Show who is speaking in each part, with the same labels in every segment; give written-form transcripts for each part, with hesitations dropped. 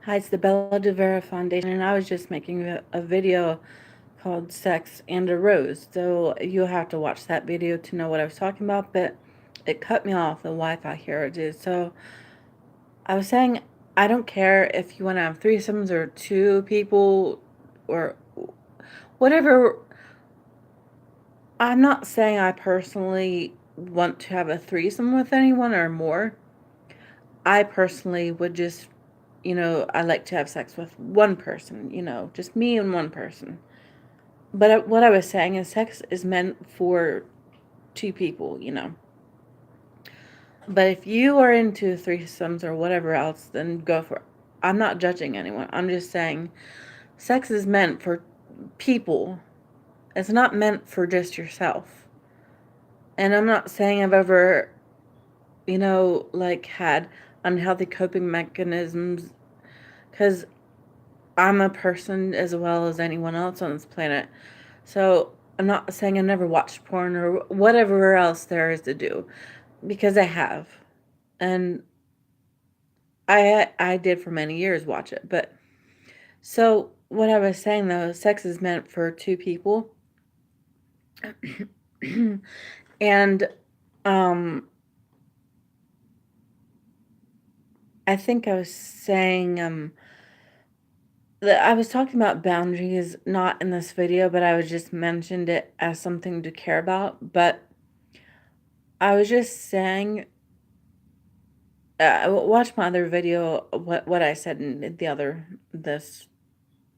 Speaker 1: Hi, it's the Bella DeVera Foundation, and I was just making a video called Sex and a Rose. So you'll have to watch that video to know what I was talking about, but it cut me off. The Wi Fi here it is. So I was saying, I don't care if you want to have threesomes or two people or whatever. I'm not saying I personally want to have a threesome with anyone or more. I personally would just, I like to have sex with one person, just me and one person. But what I was saying is sex is meant for two people. But if you are into threesomes or whatever else, then go for it. I'm not judging anyone. I'm just saying sex is meant for people. It's not meant for just yourself. And I'm not saying I've ever, like had unhealthy coping mechanisms because I'm a person as well as anyone else on this planet. So I'm not saying I never watched porn or whatever else there is to do, because I have, and I did for many years watch it. But so what I was saying though, sex is meant for two people, and um, I think I was saying I was talking about boundaries, not in this video, but I was just mentioned it as something to care about. But I was just saying, watch my other video, what I said in the other, this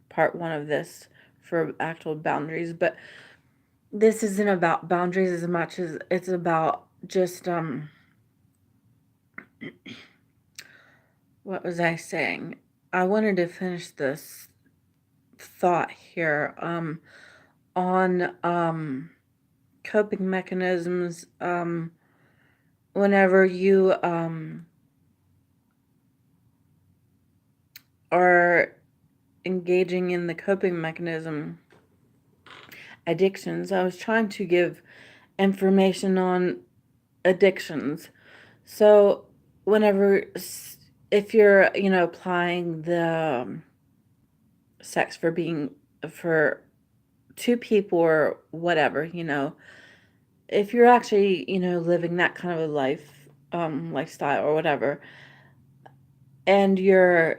Speaker 1: part one of this for actual boundaries. But this isn't about boundaries as much as it's about just, what was I saying? I wanted to finish this thought here, on, coping mechanisms, whenever you, are engaging in the coping mechanism addictions. I was trying to give information on addictions. So, whenever, if you're, applying the sex for being for two people or whatever, if you're actually, living that kind of a lifestyle or whatever, and you're,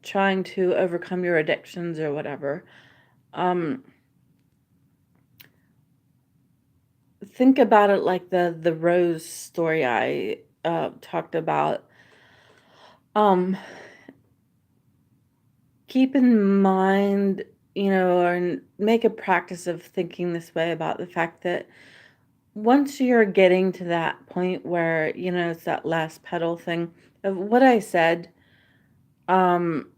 Speaker 1: trying to overcome your addictions or whatever, um, think about it like the rose story I talked about. Um, keep in mind, or make a practice of thinking this way about the fact that once you're getting to that point where, it's that last pedal thing of what I said, um,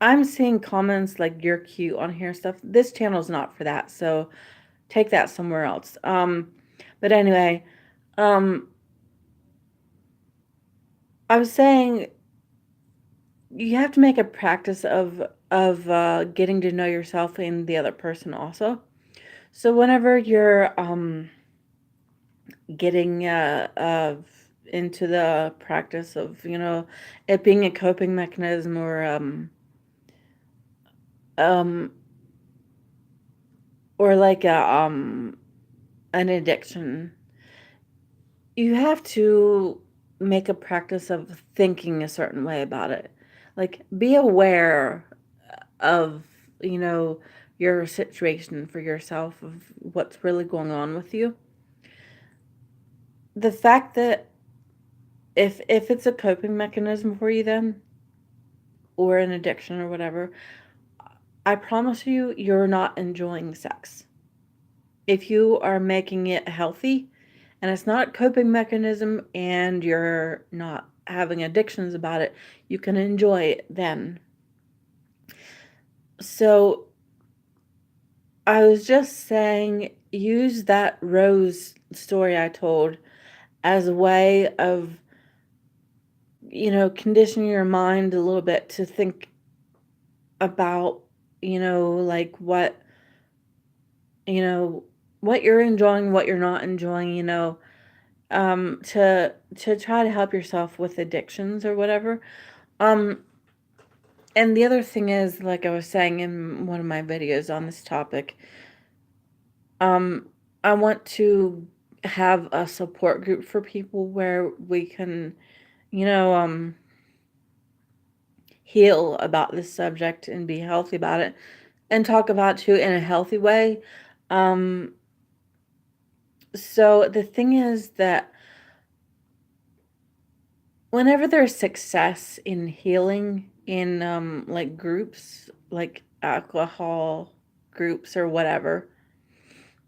Speaker 1: I'm seeing comments like you're cute on here stuff. This channel's not for that, so take that somewhere else. But anyway, um, I was saying you have to make a practice of getting to know yourself and the other person also. So whenever you're getting into the practice of it being a coping mechanism um or like an addiction, you have to make a practice of thinking a certain way about it. Like, be aware of, you know, your situation for yourself, of what's really going on with you. The fact that if it's a coping mechanism for you then, or an addiction or whatever, I promise you, you're not enjoying sex. If you are making it healthy and it's not a coping mechanism and you're not having addictions about it, you can enjoy it then. So I was just saying, use that rose story I told as a way of, conditioning your mind a little bit to think about, like you know, what you're enjoying, what you're not enjoying, to try to help yourself with addictions or whatever. Um, and the other thing is, like I was saying in one of my videos on this topic, um, I want to have a support group for people where we can, you know, heal about this subject and be healthy about it and talk about it too in a healthy way. Um, so the thing is that whenever there's success in healing in like groups, like alcohol groups or whatever,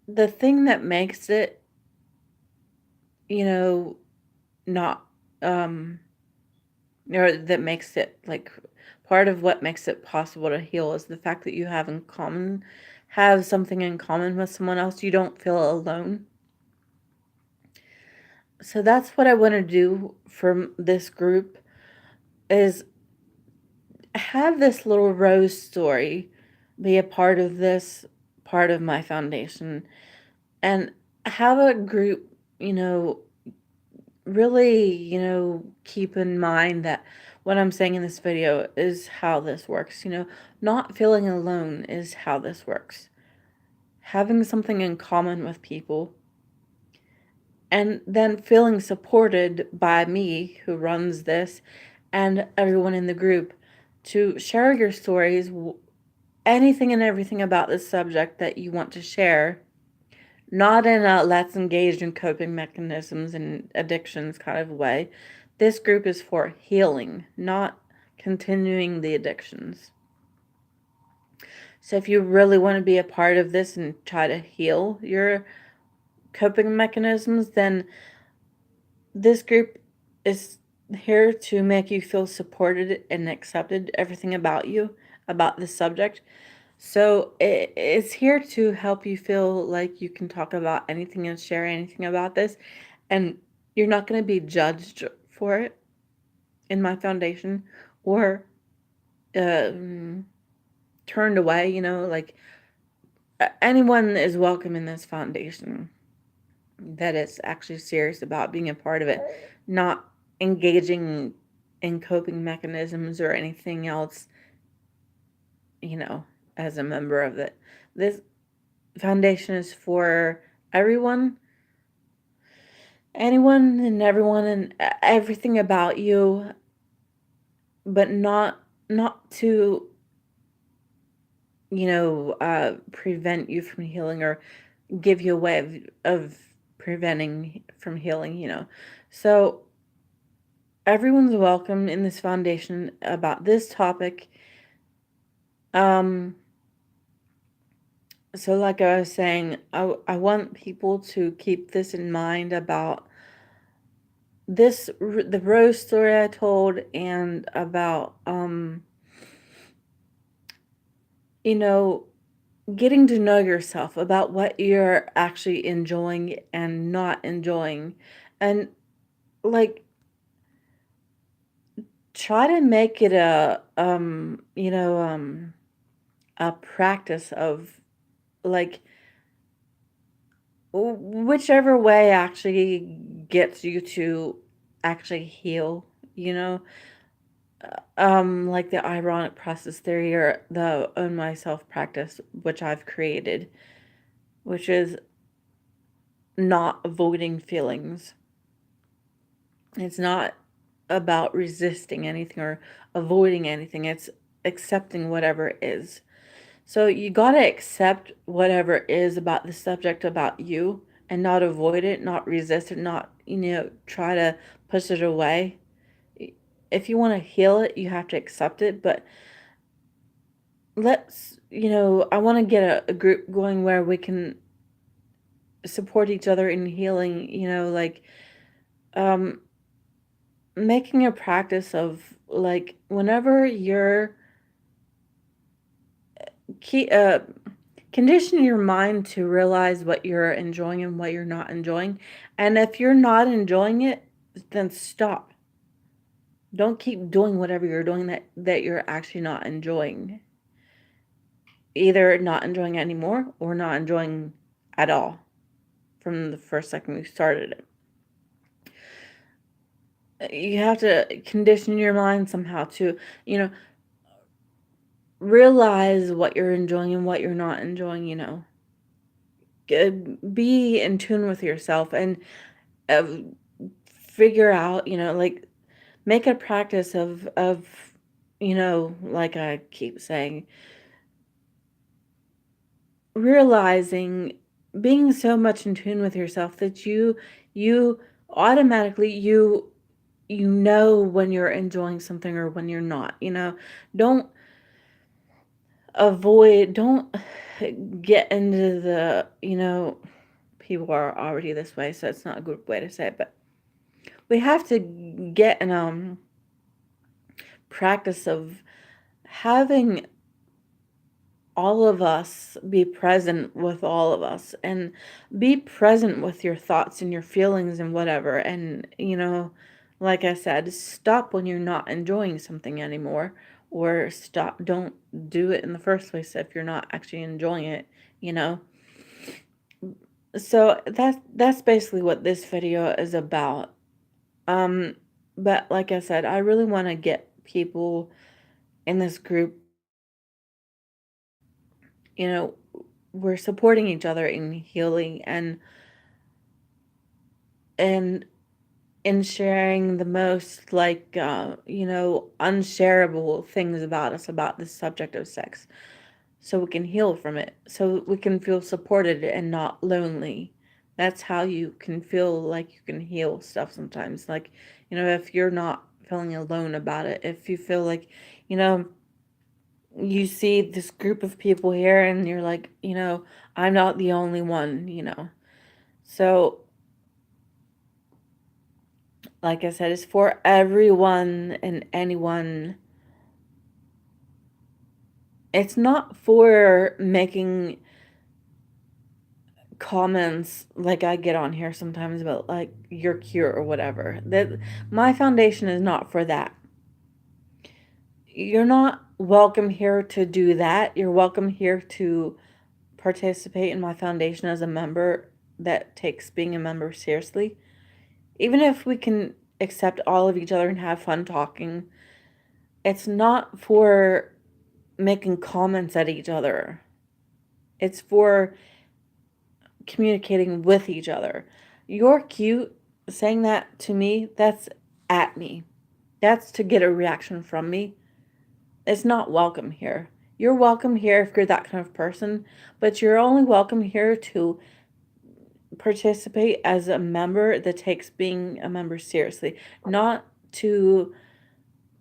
Speaker 1: the thing that makes it, you know, not um or that makes it like part of what makes it possible to heal is the fact that you have something in common with someone else. You don't feel alone. So that's what I want to do from this group is have this little rose story be a part of this part of my foundation and have a group, really, keep in mind that what I'm saying in this video is how this works. Not feeling alone is how this works. Having something in common with people and then feeling supported by me, who runs this, and everyone in the group to share your stories, anything and everything about this subject that you want to share. Not in a let's engage in coping mechanisms and addictions kind of way. This group is for healing, not continuing the addictions. So if you really want to be a part of this and try to heal your coping mechanisms, then this group is here to make you feel supported and accepted, everything about you, about this subject. So it's here to help you feel like you can talk about anything and share anything about this, and you're not going to be judged for it in my foundation or turned away. Like anyone is welcome in this foundation that is actually serious about being a part of it, not engaging in coping mechanisms or anything else, as a member of it. This foundation is for everyone, anyone and everyone and everything about you, but not to, prevent you from healing or give you a way of preventing from healing. So everyone's welcome in this foundation about this topic. So like I was saying, I want people to keep this in mind about the rose story I told, and about you know getting to know yourself, about what you're actually enjoying and not enjoying, and like try to make it a practice of, like, whichever way actually gets you to actually heal, you know like the ironic process theory or the own myself practice, which I've created, which is not avoiding feelings. It's not about resisting anything or avoiding anything. It's accepting whatever is. So you got to accept whatever is about the subject, about you, and not avoid it, not resist it, not, try to push it away. If you want to heal it, you have to accept it. But I want to get a group going where we can support each other in healing, like um, making a practice of, like, whenever you're key, condition your mind to realize what you're enjoying and what you're not enjoying. And if you're not enjoying it, then stop. Don't keep doing whatever you're doing that you're actually not enjoying. Either not enjoying it anymore or not enjoying at all from the first second you started it. You have to condition your mind somehow to, you know, realize what you're enjoying and what you're not enjoying, you know. Be in tune with yourself and uh, figure out, you know, like make a practice of you know, like I keep saying, realizing being so much in tune with yourself that you automatically you know when you're enjoying something or when you're not, you know. Don't don't get into the, you know, people are already this way, so it's not a good way to say it, but we have to get in practice of having all of us be present with all of us and be present with your thoughts and your feelings and whatever. And, you know, like I said, stop when you're not enjoying something anymore, or stop, don't do it in the first place if you're not actually enjoying it, you know. So that's basically what this video is about. Um, but like I said, I really want to get people in this group, you know, we're supporting each other in healing and in sharing the most, like, you know, unshareable things about us, about this subject of sex, so we can heal from it, so we can feel supported and not lonely. That's how you can feel like you can heal stuff sometimes. Like, you know, if you're not feeling alone about it, if you feel like, you know, you see this group of people here and you're like, you know, I'm not the only one, you know. So, like I said, it's for everyone and anyone. It's not for making comments like I get on here sometimes about like you're cute or whatever. That my foundation is not for that. You're not welcome here to do that. You're welcome here to participate in my foundation as a member that takes being a member seriously. Even if we can accept all of each other and have fun talking, it's not for making comments at each other. It's for communicating with each other. You're cute, saying that to me, that's at me. That's to get a reaction from me. It's not welcome here. You're welcome here if you're that kind of person, but you're only welcome here to participate as a member that takes being a member seriously, not to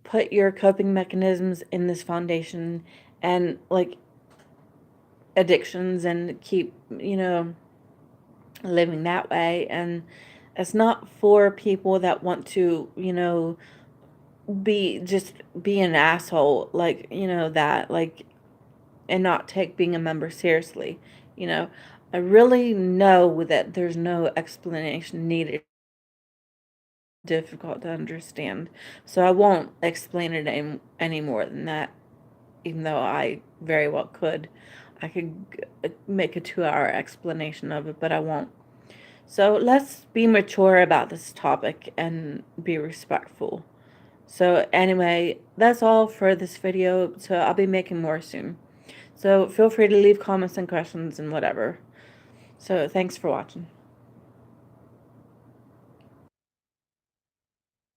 Speaker 1: put your coping mechanisms in this foundation and like addictions and keep, you know, living that way. And it's not for people that want to, you know, be an asshole, like, you know, that, like, and not take being a member seriously, you know. I really know that there's no explanation needed. Difficult to understand, so I won't explain it any more than that, even though I very well could. I could make a 2-hour explanation of it, but I won't. So let's be mature about this topic and be respectful. So anyway, that's all for this video. So I'll be making more soon. So feel free to leave comments and questions and whatever. So thanks for watching.